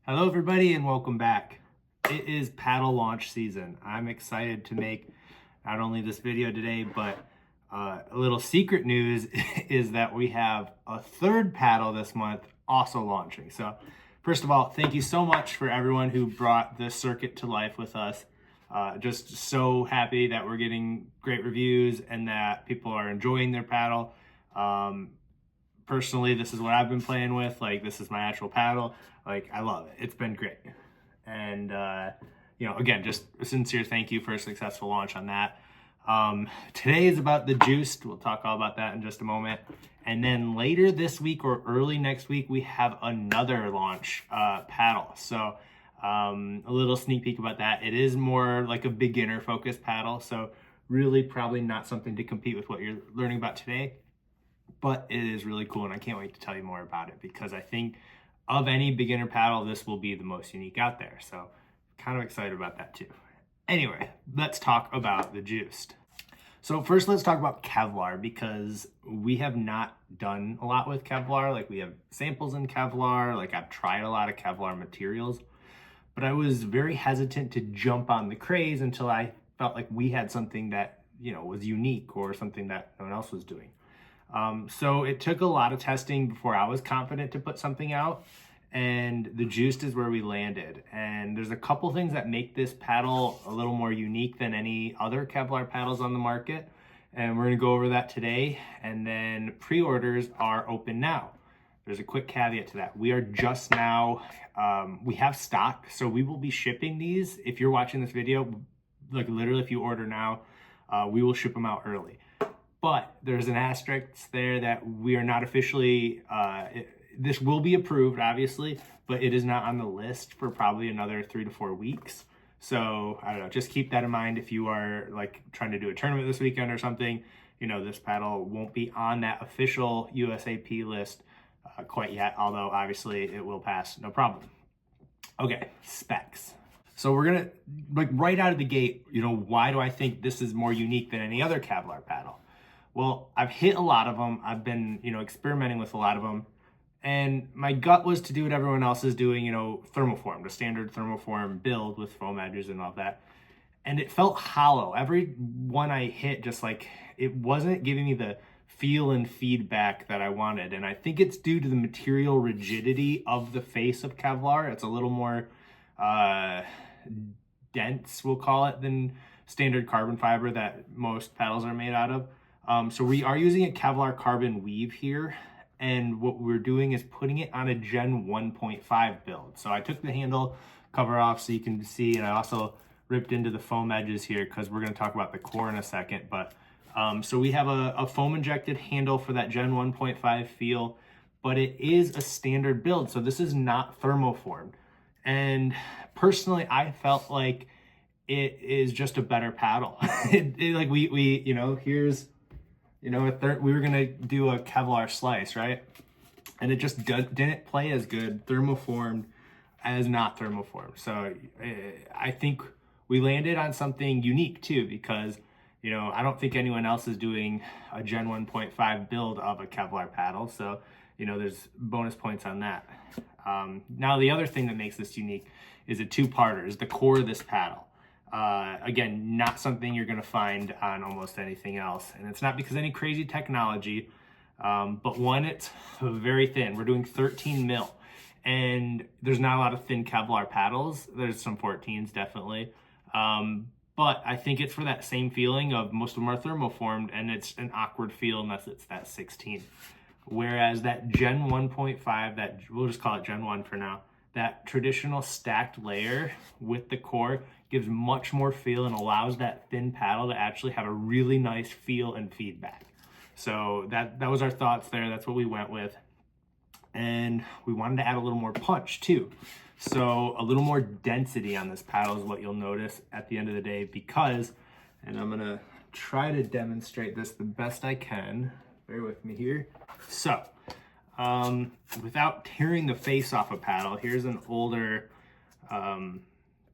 Hello everybody and welcome back. It is paddle launch season. I'm excited to make not only this video today, but a little secret news is that we have a third paddle this month also launching. So first of all, thank you so much for everyone who brought this circuit to life with us. Just so happy that we're getting great reviews and that people are enjoying their paddle. Personally, this is what I've been playing with. Like, this is my actual paddle. Like, I love it. It's been great. And, again, just a sincere thank you for a successful launch on that. Today is about the Juiced. We'll talk all about that in just a moment. And then later this week or early next week, we have another launch paddle. So a little sneak peek about that. It is more like a beginner focused paddle. So really probably not something to compete with what you're learning about today. But it is really cool, and I can't wait to tell you more about it because I think of any beginner paddle, this will be the most unique out there. So kind of excited about that too. Anyway, let's talk about the Juiced. So first, let's talk about Kevlar because we have not done a lot with Kevlar. Like, we have samples in Kevlar. Like, I've tried a lot of Kevlar materials, but I was very hesitant to jump on the craze until I felt like we had something that, was unique or something that no one else was doing. So it took a lot of testing before I was confident to put something out, and the Juiced is where we landed. And there's a couple things that make this paddle a little more unique than any other Kevlar paddles on the market, and we're going to go over that today. And then pre-orders are open now. There's a quick caveat to that. We are just now, we have stock, so we will be shipping these. If you're watching this video, like literally if you order now, we will ship them out early. But there's an asterisk there that we are not officially, this will be approved, obviously, but it is not on the list for probably another 3 to 4 weeks. So, I don't know, just keep that in mind if you are like trying to do a tournament this weekend or something. This paddle won't be on that official USAP list quite yet, although obviously it will pass, no problem. Okay, specs. So we're gonna, like right out of the gate, why do I think this is more unique than any other Kevlar paddle? Well, I've hit a lot of them. I've been, experimenting with a lot of them. And my gut was to do what everyone else is doing, thermoform, the standard thermoform build with foam edges and all that. And it felt hollow. Every one I hit, just like, it wasn't giving me the feel and feedback that I wanted. And I think it's due to the material rigidity of the face of Kevlar. It's a little more dense, we'll call it, than standard carbon fiber that most paddles are made out of. So we are using a Kevlar carbon weave here, and what we're doing is putting it on a Gen 1.5 build. So I took the handle cover off so you can see, and I also ripped into the foam edges here because we're going to talk about the core in a second. But so we have a foam injected handle for that Gen 1.5 feel, but it is a standard build, so this is not thermoformed. And personally, I felt like it is just a better paddle. Like we here's, we were gonna do a Kevlar slice, right? And it just didn't play as good thermoformed as not thermoformed. So I think we landed on something unique too, because I don't think anyone else is doing a Gen 1.5 build of a Kevlar paddle. So there's bonus points on that. Now the other thing that makes this unique is a two-parter, is the core of this paddle. Again, not something you're going to find on almost anything else. And it's not because of any crazy technology, but one, it's very thin. We're doing 13 mil, and there's not a lot of thin Kevlar paddles. There's some 14s definitely. But I think it's for that same feeling of most of them are thermoformed, and it's an awkward feel unless it's that 16. Whereas that Gen 1.5, that we'll just call it Gen 1 for now, that traditional stacked layer with the core gives much more feel and allows that thin paddle to actually have a really nice feel and feedback. So that was our thoughts there. That's what we went with. And we wanted to add a little more punch too. So a little more density on this paddle is what you'll notice at the end of the day, because, and I'm gonna try to demonstrate this the best I can. Bear with me here. So, without tearing the face off a paddle, here's an older,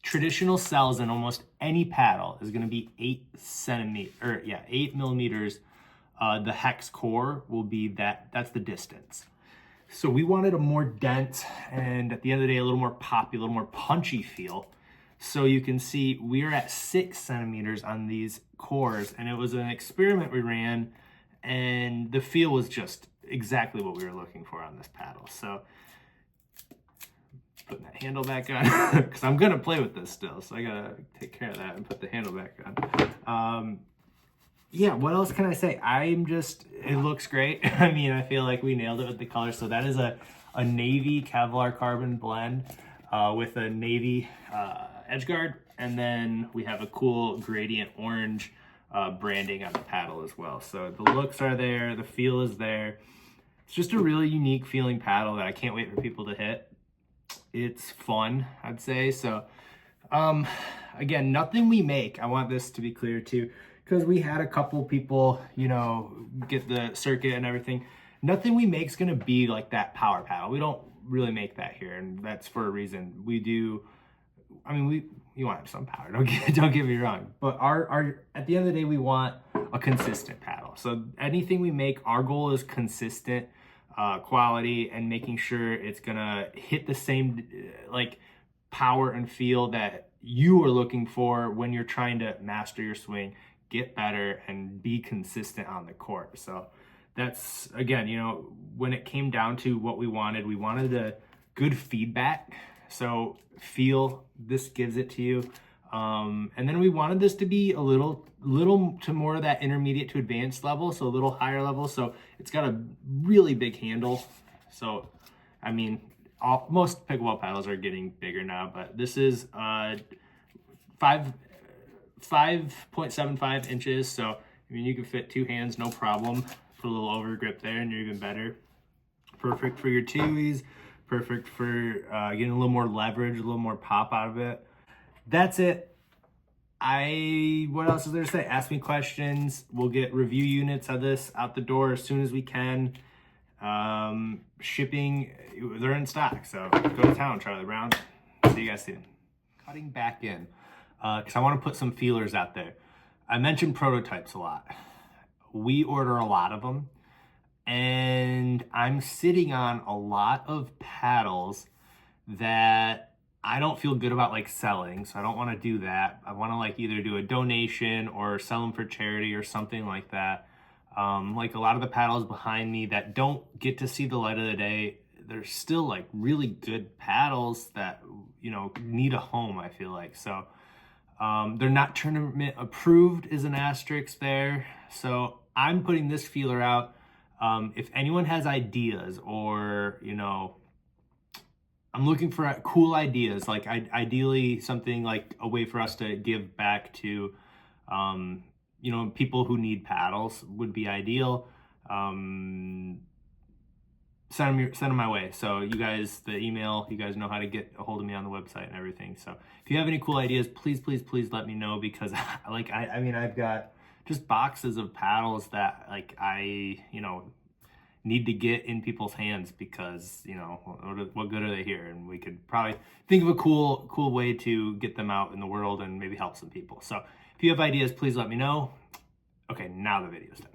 traditional cells in almost any paddle is going to be 8 millimeters. The hex core will be that's the distance. So we wanted a more dense and at the end of the day, a little more poppy, a little more punchy feel. So you can see we're at 6 centimeters on these cores, and it was an experiment we ran, and the feel was just exactly what we were looking for on this paddle. So putting that handle back on because I'm gonna play with this still, so I gotta take care of that and put the handle back on. Yeah, what else can I say? It looks great. I mean, I feel like we nailed it with the color. So that is a navy Kevlar Carbon blend with a navy edge guard, and then we have a cool gradient orange branding on the paddle as well. So the looks are there, the feel is there. It's just a really unique feeling paddle that I can't wait for people to hit. It's fun, I'd say. So again, nothing we make, I want this to be clear too, because we had a couple people, you know, get the circuit and everything. Nothing we make is gonna be like that power paddle. We don't really make that here, and that's for a reason. We do, I mean, you want some power, don't get me wrong. But our at the end of the day, we want a consistent paddle. So anything we make, our goal is consistent quality and making sure it's gonna hit the same like power and feel that you are looking for when you're trying to master your swing, get better, and be consistent on the court. So that's, again, you know, when it came down to what we wanted a good feedback. So feel, this gives it to you. And then we wanted this to be a little to more of that intermediate to advanced level, so a little higher level. So it's got a really big handle. So, I mean, most pickleball paddles are getting bigger now, but this is 5.75 inches. So, I mean, you can fit 2 hands, no problem. Put a little over grip there and you're even better. Perfect for your two-ees, perfect for getting a little more leverage, a little more pop out of it. That's it. What else is there to say? Ask me questions. We'll get review units of this out the door as soon as we can. Shipping, they're in stock, so go to town, Charlie Brown. See you guys soon. Cutting back in, because I want to put some feelers out there. I mentioned prototypes a lot. We order a lot of them, and I'm sitting on a lot of paddles that I don't feel good about like selling, so I don't want to do that. I want to like either do a donation or sell them for charity or something like that. Like a lot of the paddles behind me that don't get to see the light of the day, they're still like really good paddles that, you know, need a home, I feel like. So they're not tournament approved is an asterisk there. So I'm putting this feeler out. If anyone has ideas, or, you know, I'm looking for cool ideas, like ideally something like a way for us to give back to, you know, people who need paddles would be ideal. Send them my way. So you guys, the email, you guys know how to get a hold of me on the website and everything. So if you have any cool ideas, please let me know, because like, I mean, I've got just boxes of paddles that like you know, need to get in people's hands, because, you know, what good are they here? And we could probably think of a cool way to get them out in the world and maybe help some people. So if you have ideas, please let me know. Okay, now the video's done.